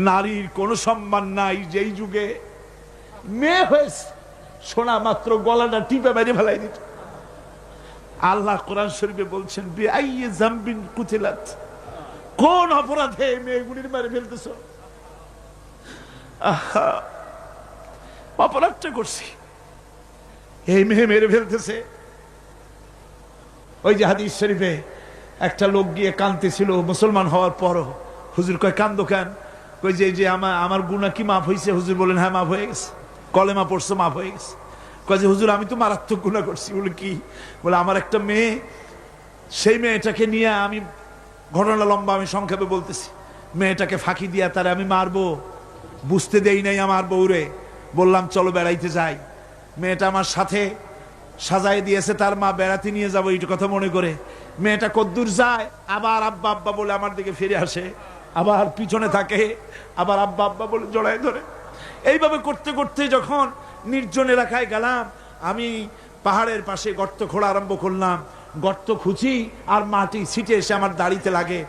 নারীর কোনো সম্মান নাই। যেই যুগে মেয়ে হয়েছে শোনা মাত্র গলাটা টিপে মেরে ফেলাই দিত। আল্লাহ কোরআন শরীফে বলছেন বিআইয়ি যামবিন কুতিলাত, কোন অপরাধে মেয়েগুলির মেরে ফেলতেছ? আহা, অপরাধটা করছি, এই মেয়ে মেরে ফেলতেছে। ওই যে হাদিস শরীফে একটা লোক গিয়ে কাঁদতেছিল মুসলমান হওয়ার পরও। হুজুর কয় কান্দো কেন? কই যে আমার গুনাহ কি মাফ হয়েছে? হুজুর বলেন হ্যাঁ মাফ হয়ে গেছে, কলেমা পড়ছো মাফ হয়ে গেছে। কয় যে হুজুর আমি তো মারাত্মক গুনাহ করছি। বলে কি? বলে আমার একটা মেয়ে, সেই মেয়েটাকে নিয়ে আমি, ঘটনা লম্বা, আমি সংক্ষেপে বলতেছি, মেয়েটাকে ফাঁকি দিয়া তারে আমি মারবো, বুঝতে দেই নাই আমার বউরে। বললাম চলো বেড়াইতে যাই। মেয়েটা আমার সাথে সাজায় দিয়েছে তার মা, বেড়াতে নিয়ে যাবো এইটা কথা মনে করে। মেয়েটা কদ্দূর যায়, আবার আব্বা আব্বা বলে আমার দিকে ফিরে আসে, আবার পিছনে থাকে, আবার আব্বা আব্বা বলে জড়ায় ধরে। এইভাবে করতে করতে যখন নির্জন এলাকায় গেলাম, আমি পাহাড়ের পাশে গর্ত খোঁড়া আরম্ভ করলাম। গর্ত খুঁজি আর মাটি ছিটে এসে আমার দাড়িতে লাগে।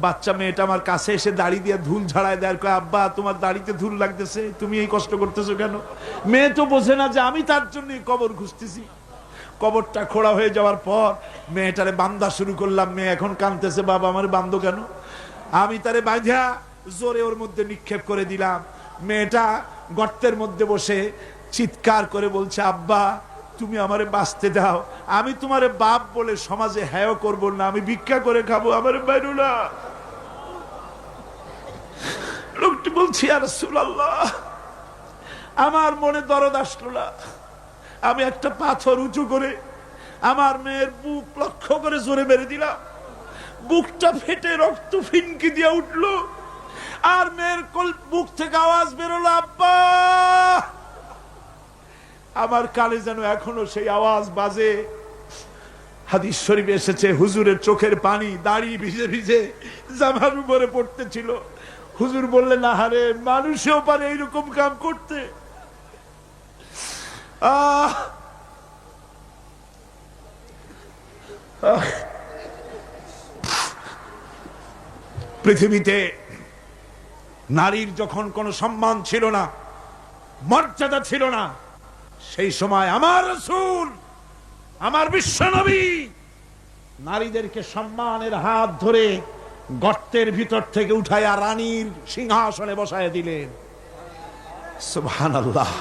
বাচ্চা মেয়েটা আমার কাছে এসে দাড়ি দিয়ে ধুল ঝাড়ায় দেয়, কয় আব্বা তোমার দাড়িতে ধুল লাগতেছে, তুমি এই কষ্ট করতেছো কেন? মেয়ে তো বোঝে না যে আমি তার জন্য কবর খুঁজতেছি। কবরটা খোঁড়া হয়ে যাওয়ার পর মেয়েটারে বান্ধা শুরু করলাম। মেয়ে এখন কাঁদতেছে, বাবা আমার বান্ধো কেন? আমি তারে বাঁধা জোরে ওর মধ্যে নিক্ষেপ করে দিলাম। মেয়েটা গর্তের মধ্যে বসে চিৎকার করে বলছে, আব্বা তুমি আমারে বাঁচতে দাও, আমি তোমারে বাপ বলে সমাজে হ্যায় করব না, আমি ভিক্ষা করে খাবো, আমারে বাইরো না। লোকটি বলছি ইয়া রাসূলুল্লাহ, আমার মনে দরদ আসলো না। আমি একটা পাথর উঁচু করে আমার মেয়ের বুক লক্ষ্য করে জোরে মেরে দিলাম। বুকটা ফেটে রক্ত ফিনকি দিয়ে উঠলো, আর মেয়ের বুক থেকে আওয়াজ বেরোলো আব্বা। আমার কানে যেন এখনো সেই আওয়াজ বাজে। হাদিস শরীফে এসেছে হুজুরের চোখের পানি দাড়ি ভিজে ভিজে জামার উপরে পড়তেছিল। হুজুর বললেন আহারে, মানুষেও পারে এইরকম কাম করতে। পৃথিবীতে নারীর যখন কোনো সম্মান ছিল না, মর্যাদা ছিল না, সেই সময় আমার রাসূল, আমার বিশ্বনবী নারীদেরকে সম্মানের হাত ধরে গর্তের ভিতর থেকে উঠাইয়া রানীর সিংহাসনে বসায় দিলেন। সুবহানাল্লাহ,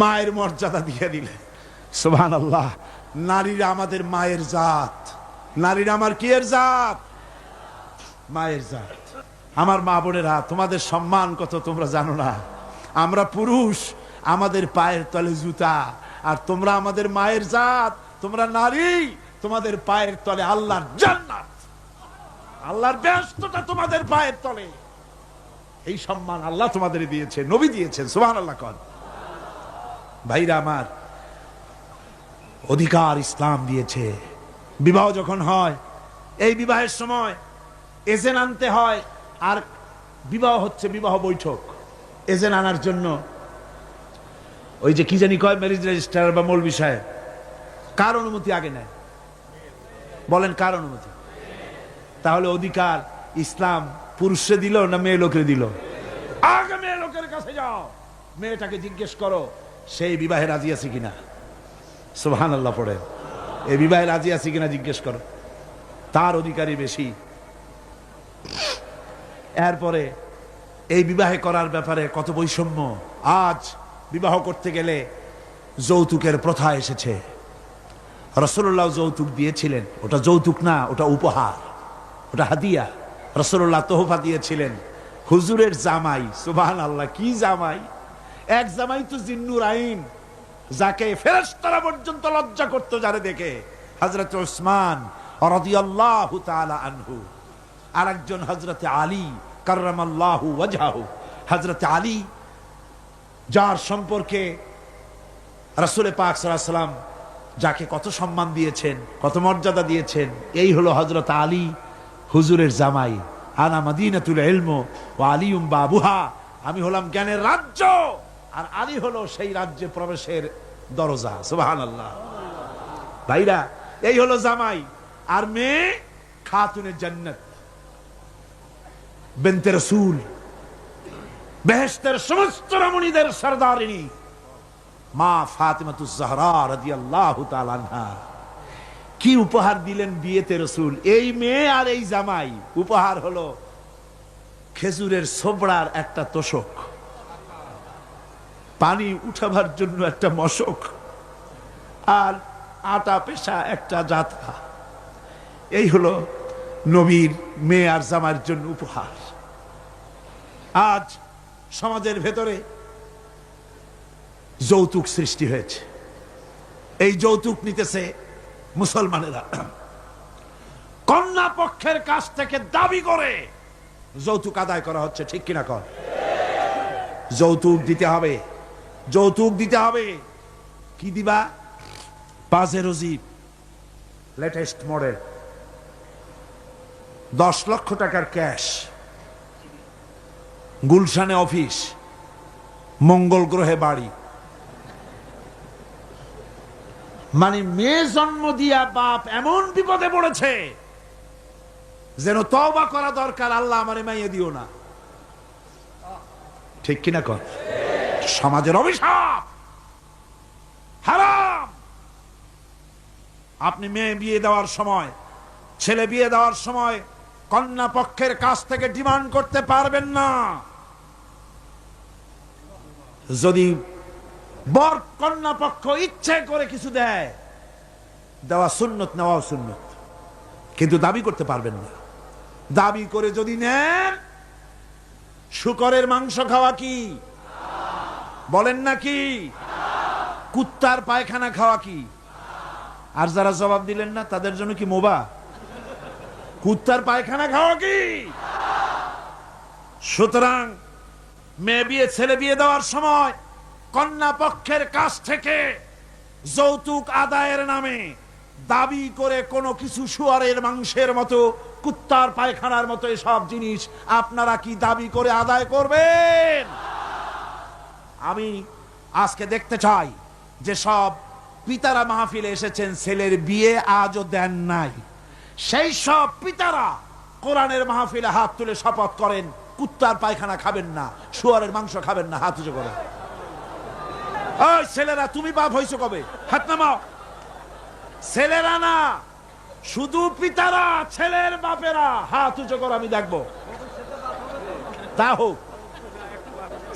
মায়ের মর্যাদা দিয়ে দিলেন। সুবহানাল্লাহ, নারীরা আমাদের মায়ের জাত। নারীরা আমার কি এর জাত? মায়ের জাত। আমার মা বোনেরা, তোমাদের সম্মান কত তোমরা জানো না। আমরা পুরুষ, আমাদের পায়ের তলে জুতা, আর তোমরা আমাদের মায়ের জাত। তোমরা নারী, তোমাদের পায়ের তলে আল্লাহর জান্নাত, আল্লাহর বেহেশতটা তোমাদের পায়ের তলে। এই সম্মান আল্লাহ তোমাদের দিয়েছে, নবী দিয়েছেন। সুবহানাল্লাহ কন। ভাইরা আমার, অধিকার ইসলাম দিয়েছে। বিবাহ যখন হয়, এই বিবাহের সময় এজেন্ট আনতে হয়। আর বিবাহ হচ্ছে বিবাহ বৈঠক। এজেন্ট আনার জন্য ওই যে কি জানি কয়, ম্যারেজ রেজিস্ট্রার বা মৌলবি সাহেব, কার অনুমতি আগে নেয়? বলেন কার অনুমতি? তাহলে অধিকার ইসলাম পুরুষে দিল না মেয়ে লোকের দিল? আগে মেয়ে লোকের কাছে যাও, মেয়েটাকে জিজ্ঞেস করো সেই বিবাহে রাজি আছে কিনা। সুবহানাল্লাহ পড়ে, এই বিবাহে রাজি আছে কিনা জিজ্ঞেস করো, তার অধিকারই বেশি। এরপরে এই বিবাহে করার ব্যাপারে কত বৈষম্য। আজ বিবাহ করতে গেলে যৌতুকের প্রথা এসেছে। রাসূলুল্লাহ যৌতুক দিয়েছিলেন, ওটা যৌতুক না, ওটা উপহার, ওটা হাদিয়া। রাসূলুল্লাহ তোহফা দিয়েছিলেন হুজুরের জামাই। সুবহানাল্লাহ, কি জামাই! এক জামাই তো জিন্নুর আইন, যাকে ফেরেশতারা পর্যন্ত লজ্জা করত যারে দেখে, হযরত উসমান রাদিয়াল্লাহু তাআলা আনহু। আরেকজন হযরত আলী কাররামাল্লাহু ওয়াজহাহু। হযরত আলী, যার সম্পর্কে রাসূল পাক সাল্লাল্লাহু আলাইহি ওয়াসাল্লাম যাকে কত সম্মান দিয়েছেন, কত মর্যাদা দিয়েছেন, এই হলো হযরত আলী হুজুরের জামাই। আনা মাদিনাতুল ইলম ওয়া আলিয়ুম বাবুহা, আমি হলাম জ্ঞানের রাজ্য, আর আলী হলো সেই রাজ্যে প্রবেশের দরজা। সুবহানাল্লাহ। ভাইরা, এই হলো জামাই। আর মেয়ে খাতুনে জান্নাত, বিনতে রাসূল বেহেশতের সমস্ত রমণীদের সরদারিনী মা ফাতিমাতুজ জাহরা রাদিয়াল্লাহু তাআলা আনহা কি উপহার দিলেন বিয়েতে রাসূল। এই মেয়ে আর এই জামাই, উপহার হলো খেজুরের ছোবড়ার একটা তোষক, পানি উঠাবার জন্য একটা মশক, আর আটা পেশা একটা জাতা। এই হলো নবীর মেয়ে আর জামাইয়ের জন্য উপহার। আজ সমাজের ভেতরে যৌতুক সৃষ্টি হয়েছে। এই যৌতুক নিতেছে মুসলমানেরা, কন্যা পক্ষের কাছ থেকে দাবি করে যৌতুক আদায় করা হচ্ছে। ঠিক কিনা কর? যৌতুক দিতে হবে, যৌতুক দিতে হবে। কি দিবা? পাজেরো জিপ লেটেস্ট মডেল, 10 লক্ষ টাকার ক্যাশ, গুলশানে অফিস, মঙ্গল গ্রহে বাড়ি। মানে মেয়ে জন্ম দিয়া বাপ এমন বিপদে পড়েছে যেন তওবা করা দরকার, আল্লাহ আমারে মাইয়ে দিও না। ঠিক কিনা কর? সমাজের অভিশাপ, হারাম। আপনি মেয়ে বিয়ে দেওয়ার সময়, ছেলে বিয়ে দেওয়ার সময় কন্যা পক্ষের কাছ থেকে ডিমান্ড করতে পারবেন না। যদি বর কন্যা পক্ষ ইচ্ছে করে কিছু দেয়, দেওয়া সুন্নত, নেওয়াও সুন্নত, কিন্তু দাবি করতে পারবেন না। দাবি করে যদি নেন, শুকরের মাংস খাওয়া কি? বলেন না কি? কুত্তার পায়খানা খাওয়া কি? আর যারা জবাব দিলেন না তাদের জন্য কি মোবা? কুত্তার পায়খানা খাওয়া কি? সুতরাং মেয়ে বিয়ে, ছেলে বিয়ে দেওয়ার সময় কন্যা পক্ষের কাছ থেকে যৌতুক আদায়ের নামে দাবি করে কোনো কিছু, শুয়ারের মাংসের মতো, কুত্তার পায়খানার মতো এসব জিনিস আপনারা কি দাবি করে আদায় করবেন? আমি আজকে দেখতে চাই যে সব পিতারা মাহফিলে এসেছেন, ছেলের বিয়ে আজও দেন নাই, সেই সব পিতারা কোরআনের মাহফিলে হাত তুলে শপথ করেন কুত্তার পায়খানা খাবেন না, শুয়ারের মাংস খাবেন না। হাত উঁচু করেন। ওই ছেলেরা, তুমি বাপ হইছো কবে? হাত নামাও। ছেলেরা না, শুধু পিতারা, ছেলের বাপেরা হাত উঁচু করো, আমি দেখবো। তা হোক,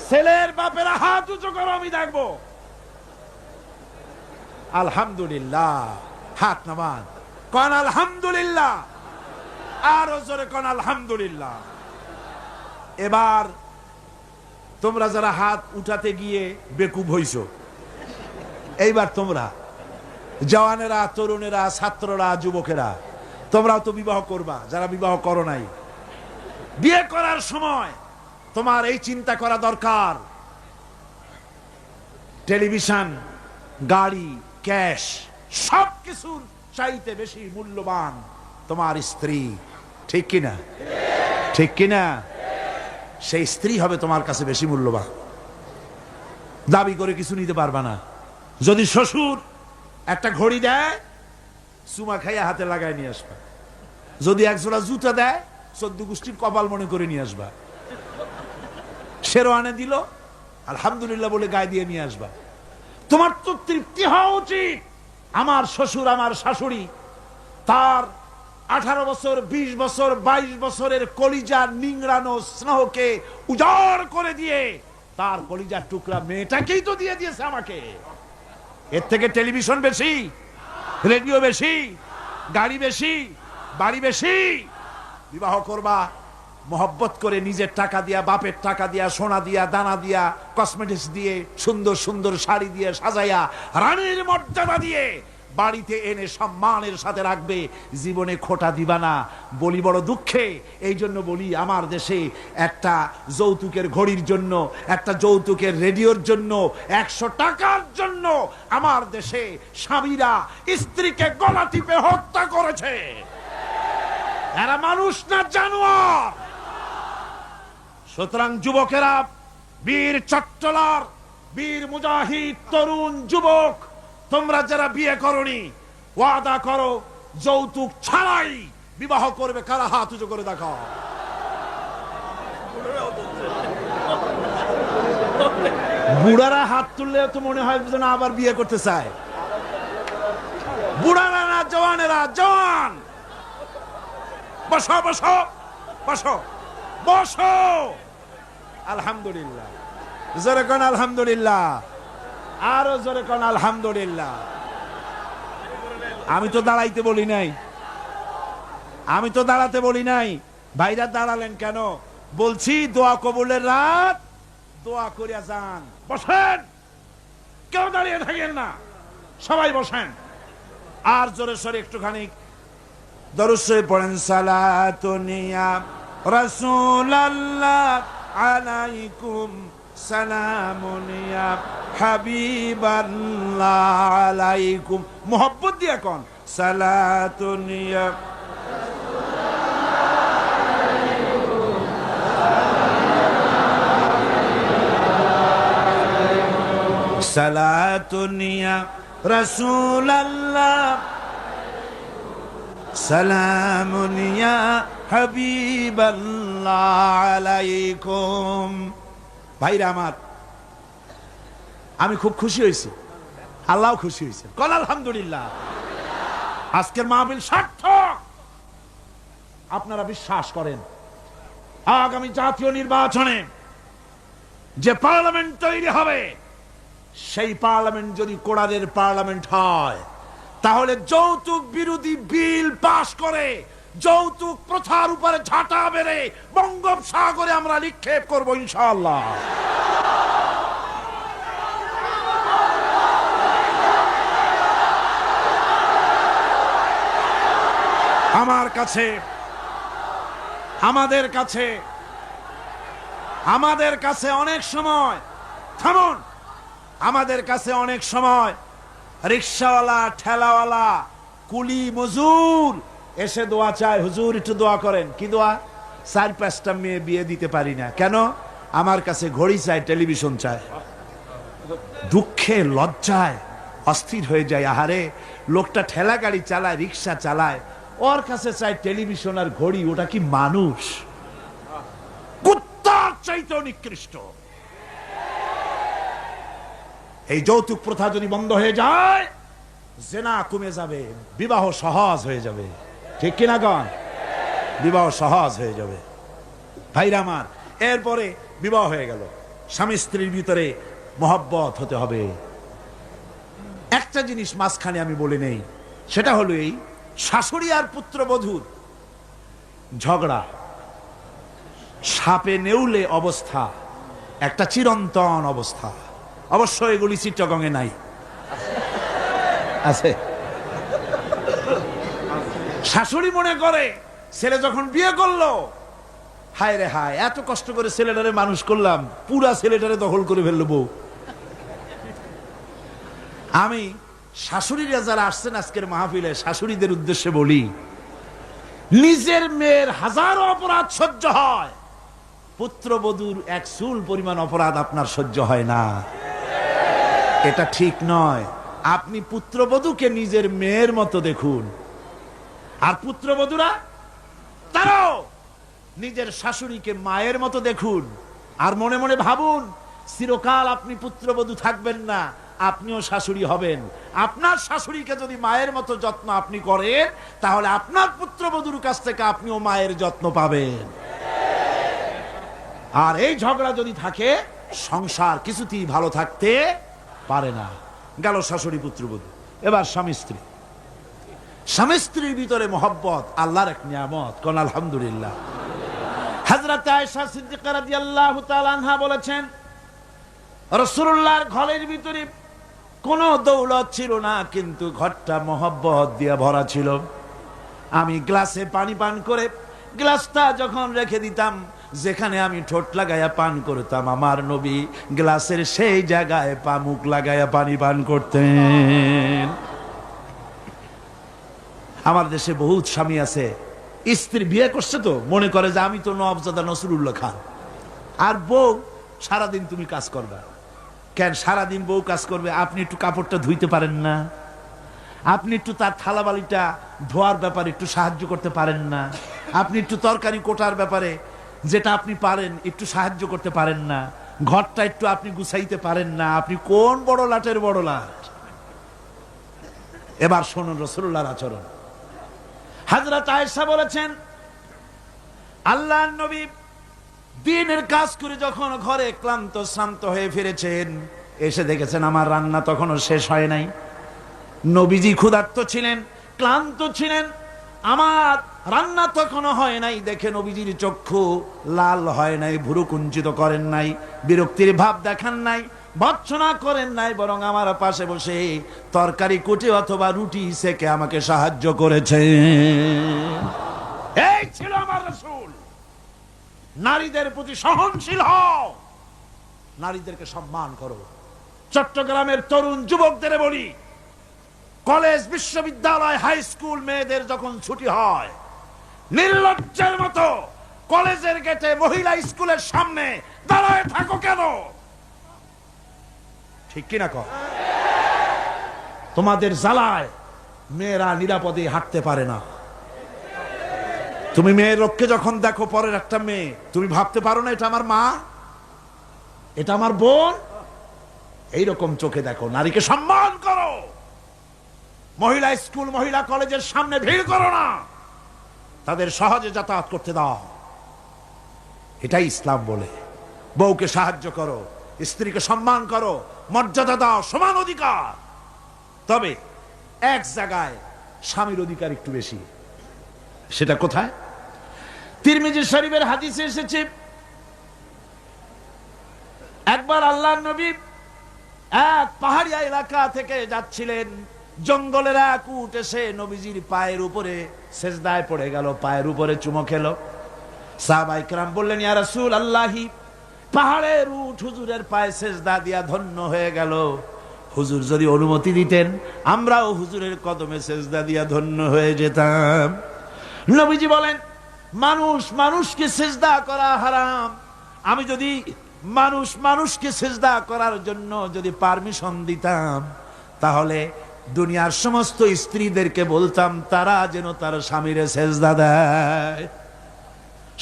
ছেলের বাপেরা হাত উঁচু করো, আমি দেখবো। আলহামদুলিল্লাহ, হাত নামান, কন আলহামদুলিল্লাহ, আরো জোরে কন আলহামদুলিল্লাহ। এবার তোমরা যারা হাত উঠাতে গিয়ে বেকুব হইছো, এইবার তোমরা জওয়ানেরা, তরুণেরা, ছাত্ররা, যুবকেরা, তোমরাও তো বিবাহ করবা, যারা বিবাহ করো নাই। বিয়ে করার সময় তোমার এই চিন্তা করা দরকার, টেলিভিশন, গাড়ি, ক্যাশ, সবকিছুর চাইতে বেশি মূল্যবান তোমার স্ত্রী। ঠিক কিনা? ঠিক কিনা? সেই স্ত্রী হবে তোমার কাছে বেশি মূল্যবান। দাবি করে কিছু নিতে পারবা না। যদি শ্বশুর একটা ঘড়ি দেয়, চুমা খাইয়া হাতে লাগায় নিয়ে আসবা। যদি একজোড়া জুতা দেয়, 14 গোষ্ঠীর কপাল মনে করে নিয়ে আসবা। শেরওয়ানে দিল, আলহামদুলিল্লাহ বলে গায়ে দিয়ে নিয়ে আসবা। তোমার তো তৃপ্তি হওয়া উচিত। আমার শ্বশুর, আমার শাশুড়ি, তার 18 বছর, 20 বছর, 22 বছরের কলিজা নিংড়ানো স্নেহকে উজাড় করে দিয়ে তার কলিজার টুকরা মেয়েটাকেই তো দিয়ে দিয়েছে আমাকে। এর থেকে টেলিভিশন বেশি, রেডিও বেশি, গাড়ি বেশি, বাড়ি বেশি? বিবাহ করবা মহব্বত করে, নিজের টাকা দিয়া, বাপের টাকা দিয়া, সোনা দিয়া, দানা দিয়া, কসমেটিক্স দিয়ে, সুন্দর সুন্দর শাড়ি দিয়ে সাজাইয়া, রানীর মর্যাদা দিয়ে বাড়িতে এনে সম্মানের সাথে রাখবে। জীবনে খোটা দিবা না। বলি বড় দুঃখে, এই জন্য বলি, আমার দেশে একটা যৌতুকের ঘড়ির জন্য, একটা যৌতুকের রেডিওর জন্য, 100 টাকার জন্য আমার দেশে স্বামীরা স্ত্রীকে গলা টিপে হত্যা করেছে। এরা মানুষ না জানোয়ার। সুতরাং যুবকেরা, বীর চট্টলার, বীর মুজাহিদ, তরুণ যুবক, তোমরা যারা বিয়ে করনি, ওয়াদা করো যৌতুক ছাড়াই বিবাহ করবে। কারা? হাত উঁচু করে দেখাও। বুড়ারা হাত তুললে তো মনে হয় যেন আবার বিয়ে করতে চায়। বুড়ারা না, জওয়ানেরা, জওয়ান। বসো বসো বসো বসো। আলহামদুলিল্লাহ, জোরে কোন আলহামদুলিল্লাহ, আরো জোরে কোন আলহামদুলিল্লাহ। আমি তো দাঁড়াইতে বলি নাই, আমি তো দাঁড়াতে বলি নাই। ভাইরা দাঁড়ালেন কেন? বলছি দোয়া কবুলের রাত, দোয়া করিয়া যান। বসেন, কেউ দাঁড়িয়ে থাকেন না, সবাই বসেন। আর জোরে সরে একটুখানি দরুদ শরীফ পড়েন। সালাতুনিয়া রাসূলুল্লাহ আলাইকুম, সালামুনিয়া হাবিবাল্লাহ আলাইকুম। মোহব্বত দিয়া কোন সালাতুনিয়া সালাতুনিয়া রাসূলুল্লাহ সালামুনিয়া হাবিবাল্লাহ আলাইকুম। ভাইরা আমার, আমি খুব খুশি হয়েছি, আল্লাহ খুশি হয়েছে। কল আলহামদুলিল্লাহ। আজকের মাহফিল সার্থক। আপনারা বিশ্বাস করেন আগামী জাতীয় নির্বাচনে যে পার্লামেন্ট তৈরি হবে, সেই পার্লামেন্ট যদি কোরআনের পার্লামেন্ট হয়, তাহলে যৌতুক বিরোধী বিল পাশ করে যৌতুক প্রথার উপরে ঝাঁটা বেড়ে বঙ্গোপসাগরে আমরা নিক্ষেপ করবো ইনশাআল্লাহ। আমার কাছে, আমাদের কাছে অনেক সময়, থামুন, আমাদের কাছে অনেক সময় রিকশাওয়ালা, ঠেলাওয়ালা, কুলি মজুর এসে দোয়া চায়, হুজুর একটু দোয়া করেন। কি দোয়া? 4-5টা মেয়ে বিয়ে দিতে পারি না। কেন? আমার কাছে ঘড়ি চায়, টেলিভিশন চায়। দুঃখে লজ্জায় অস্থির হয়ে যায়। আহারে, লোকটা ঠেলা গাড়ি চালায়, রিকশা চালায়, ওর কাছে চায় টেলিভিশন আর ঘড়ি। ওটা কি মানুষ? কুত্তার চাইতেও নিকৃষ্ট। এই যৌতুক প্রথা যদি বন্ধ হয়ে যায়, জেনা কমে যাবে, বিবাহ সহজ হয়ে যাবে। ঠিক কিনা গণ? বিবাহ সহজ হয়ে যাবে। ভাইরা আমার, এরপরে বিবাহ হয়ে গেল, স্বামী স্ত্রীর ভিতরে মহব্বত হতে হবে। একটা জিনিস মাঝখানে আমি বলে নেই, সেটা হলো এই শাশুড়ি আর পুত্রবধূর ঝগড়া, সাপে নেউলে অবস্থা, একটা চিরন্তন অবস্থা। অবশ্য এগুলি চিত্তগঙ্গে নাই, আছে। শাশুড়ি মনে করে ছেলে যখন বিয়ে করলো, হায় রে হায়, এত কষ্ট করে ছেলেটারে মানুষ করলাম, পুরা ছেলেটারে দখল করে ফেললো বউ। আমি শাশুড়িরা যারা আসছেন আজকের মাহফিলে, শাশুড়িদের উদ্দেশ্যে বলি, নিজের মেয়ের হাজারো অপরাধ সহ্য হয়, পুত্রবধূর এক চুল পরিমাণ অপরাধ আপনার সহ্য হয় না। এটা ঠিক নয়। আপনি পুত্রবধূকে নিজের মেয়ের মতো দেখুন, আর পুত্রবধূরা তারাও নিজের শাশুড়িকে মায়ের মতো দেখুন। আর মনে মনে ভাবুন, চিরকাল আপনি পুত্রবধূ থাকবেন না, আপনিও শাশুড়ি হবেন। আপনার শাশুড়িকে যদি মায়ের মতো যত্ন আপনি করেন, তাহলে আপনার পুত্রবধূর কাছ থেকে আপনিও মায়ের যত্ন পাবেন। আর এই ঝগড়া যদি থাকে, সংসার কিছুতেই ভালো থাকতে পারে না। গেল শাশুড়ি পুত্রবধূ। এবার স্বামী স্ত্রী। স্বামী স্ত্রীর ভিতরে মহব্বত আল্লাহর এক নিয়ামত। কোন আলহামদুলিল্লাহ। হযরত আয়েশা সিদ্দিকা রাদিয়াল্লাহু তাআলা আনহা বলেছেন, রাসূলুল্লাহর ঘরের ভিতরে কোনো দৌলত ছিল না, কিন্তু ঘরটা মহব্বত দিয়ে ভরা ছিল। আমি গ্লাসে পানি পান করে গ্লাসটা যখন রেখে দিতাম, যেখানে আমি ঠোঁট লাগাইয়া পান করতাম, আমার নবী গ্লাসের সেই জায়গায় পা মুখ লাগাইয়া পানি পান করতেন। আমার দেশে বহুত স্বামী আছে, স্ত্রী বিয়ে করছে তো মনে করে যে আমি তো নওয়াবজাদা নসরুল্লাহ খান, আর বউ সারাদিন তুমি কাজ করবে। কেন সারাদিন বউ কাজ করবে? আপনি একটু কাপড়টা ধুইতে পারেন না? আপনি একটু তার থালা বালিটা ধোয়ার ব্যাপারে একটু সাহায্য করতে পারেন না? আপনি একটু তরকারি কোটার ব্যাপারে যেটা আপনি পারেন একটু সাহায্য করতে পারেন না? ঘরটা একটু আপনি গুছাইতে পারেন না, আপনি কোন বড় লাটের বড় লাট। এবার শুনুন রাসূলুল্লাহর আচরণ। হযরত আয়েশা বলেছেন, আল্লাহর নবী দিনের কাজ করে যখন ঘরে ক্লান্ত শ্রান্ত হয়ে ফিরেছেন, এসে দেখেছেন আমার রান্না তখনও শেষ হয় নাই। নবীজি ক্ষুধার্ত ছিলেন, ক্লান্ত ছিলেন, আমার রান্না তখনও হয় নাই দেখে নবীজির চক্ষু লাল হয় নাই, ভুরু কুঞ্চিত করেন নাই, বিরক্তির ভাব দেখান নাই, ভর্ৎসনা করেন নাই, বরং আমার পাশে বসে তরকারি কুটে অথবা রুটি সেকে আমাকে সাহায্য করেছে। এই ছিল আমার রাসূল। নারীদের প্রতি সহনশীল হও, নারীদেরকে সম্মান করো। চট্টগ্রামের তরুণ যুবকদের বলি, কলেজ, বিশ্ববিদ্যালয়, হাই স্কুল মেয়েদের যখন ছুটি হয়, নির্লজ্জের মতো কলেজের গেটে মহিলা স্কুলের সামনে দাঁড়ায় থাকো কেন? ঠিক কিনা কর? তোমাদের জ্বালায় মেয়েরা নিরাপদে হাঁটতে পারে না। তুমি মেয়ের লোককে যখন দেখো, পরের একটা মেয়ে, তুমি ভাবতে পারো না এটা আমার মা, এটা আমার বোন? এইরকম চোখে দেখো। নারীকে সম্মান করো। মহিলা স্কুল, মহিলা কলেজের সামনে ভিড় করো না, তাদের সহজে যাতায়াত করতে দাও। এটাই ইসলাম বলে। বউকে সাহায্য করো, স্ত্রীকে সম্মান করো, মর্যাদা দাও, সমান অধিকার। তবে এক জায়গায় স্বামীর অধিকার একটু বেশি। সেটা কোথায়? তিরমিজি শরীফের হাদিসে এসেছে, একবার আল্লাহর নবী এক পাহাড়িয়া এলাকা থেকে যাচ্ছিলেন, জঙ্গলের এক উট এসে নবীজির পায়ের উপরে সেজদায় পড়ে গেল, পায়ের উপরে চুমো খেলো। সাহাবায়ে কেরাম বললেন, ইয়া রাসূল আল্লাহি, পাহাড়ের উট হুজুরের পায়ে সেজদা দিয়া ধন্য হয়ে গেল। হুজুর যদি অনুমতি দিতেন, আমরাও হুজুরের কদমে সেজদা দিয়া ধন্য হয়ে যেতাম। নবীজি বলেন, মানুষ মানুষকে সেজদা করা হারাম। আমি যদি মানুষকে সেজদা করার জন্য যদি পারমিশন দিতাম, তাহলে দুনিয়ার সমস্ত স্ত্রীদেরকে বলতাম তারা যেন তার স্বামীরে সেজদা দেয়।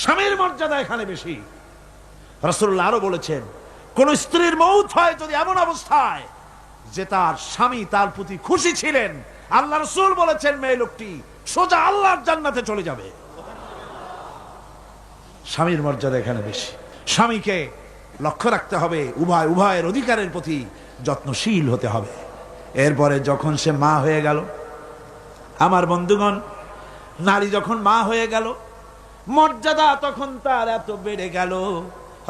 স্বামীর মর্যাদা এখানে বেশি। রাসূলুল্লাহ আরো বলেছেন, কোন স্ত্রীর মউত হয় যদি এমন অবস্থায় যে তার স্বামী তার প্রতি খুশি ছিলেন, আল্লাহ রাসূল বলেছেন মেয়ে লোকটি সোজা আল্লাহর জান্নাতে চলে যাবে। স্বামীর মর্যাদা এখানে বেশি। স্বামীকে লক্ষ্য রাখতে হবে, উভয়ের অধিকারের প্রতি যত্নশীল হতে হবে। এরপরে যখন সে মা হয়ে গেল, আমার বন্ধুগণ, নারী যখন মা হয়ে গেল, মর্যাদা তখন তার এত বেড়ে গেল।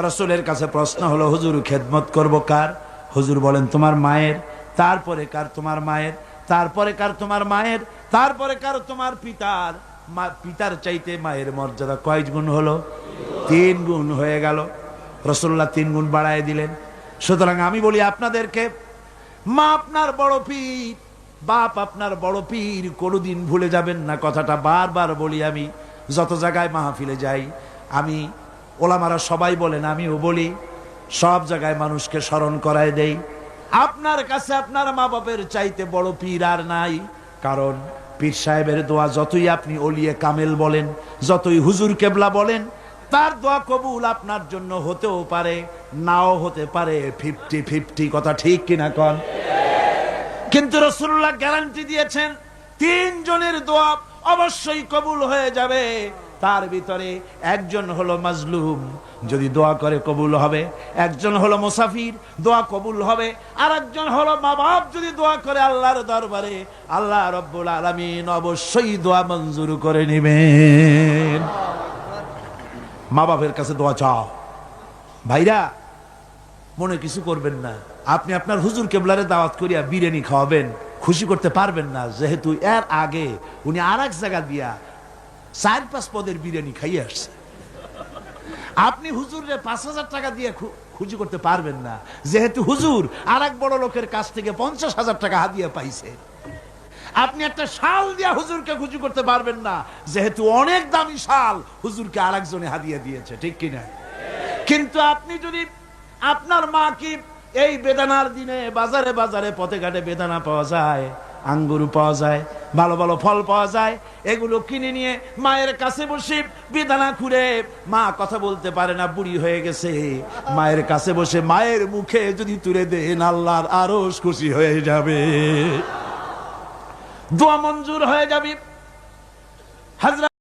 রাসূলের কাছে প্রশ্ন হলো, হুজুর খেদমত করব কার? হুজুর বলেন, তোমার মায়ের, তারপরে কার? তোমার মায়ের, তারপরে কার? তোমার মায়ের, তারপরে কার? তোমার পিতার। পিতার চাইতে মায়ের মর্যাদা কয় গুণ হলো? 3 গুণ হয়ে গেল। রাসূলুল্লাহ 3 গুণ বাড়ায় দিলেন। সুতরাং আমি বলি আপনাদেরকে, মা আপনার বড় পীর, বাপ আপনার বড় পীর, কোনোদিন ভুলে যাবেন না। কথাটা বারবার বলি আমি, যত জায়গায় মাহফিলে যাই, আমি, ওলামারা সবাই বলেন, আমিও বলি, সব জায়গায় মানুষকে স্মরণ করায় দেই, আপনার কাছে আপনার মা বাপের চাইতে বড় পীর আর নাই। কারণ পীর সাহেবের দোয়া যতই আপনি ওলিয়ে কামেল বলেন, যতই হুজুর কেবলা বলেন, তার দোয়া কবুল আপনার জন্য হতেও পারে, নাও হতে পারে, 50-50। কথা ঠিক কিনা কন? কিন্তু রাসূলুল্লাহ গ্যারান্টি দিয়েছেন 3 জনের দোয়া অবশ্যই কবুল হয়ে যাবে। তার ভিতরে একজন হলো মাজলুম, যদি দোয়া করে কবুল হবে। একজন হলো মুসাফির, দোয়া কবুল হবে। আর একজন হলো মা বাপ, যদি দোয়া করে আল্লাহর দরবারে, আল্লাহ রাব্বুল আলামিন অবশ্যই দোয়া মঞ্জুর করে নেবেন। মা বাপের কাছে দোয়া চাও। ভাইরা, মনে কিছু করবেন না, আপনি আপনার হুজুর কেবলারে দাওয়াত করিয়া বিরিয়ানি খাওয়াবেন, খুশি করতে পারবেন না, যেহেতু এর আগে উনি আর এক জায়গা দিয়া 4-5 পদের বিরিয়ানি খাইয়ে আসছে। আপনি হুজুরে 5,000 টাকা দিয়ে খুশি করতে পারবেন না, যেহেতু হুজুর আর এক বড় লোকের কাছ থেকে 50,000 টাকা হাদিয়া পাইছে। আপনি একটা শাল দিয়া হুজুরকে খুশি করতে পারবেন না, যেহেতু অনেক দামি শাল হুজুরকে আর একজনে হাদিয়া দিয়েছে। ঠিক কিনা? কিন্তু আপনি যদি আপনার মা কি এই বেদানার দিনে বাজারে বাজারে পথে ঘাটে বেদানা পাওয়া যায়, আঙ্গুর পাওয়া যায়, ভালো ভালো ফল পাওয়া যায়। এগুলো কিনে নিয়ে মায়ের কাছে বসে বিছানা খুলে, মা কথা বলতে পারে না, বুড়ি হয়ে গেছে, মায়ের কাছে বসে মায়ের মুখে যদি তুলে দেন, আল্লাহর আরশ খুশি হয়ে যাবে, দোয়া মঞ্জুর হয়ে যাবে। হযরত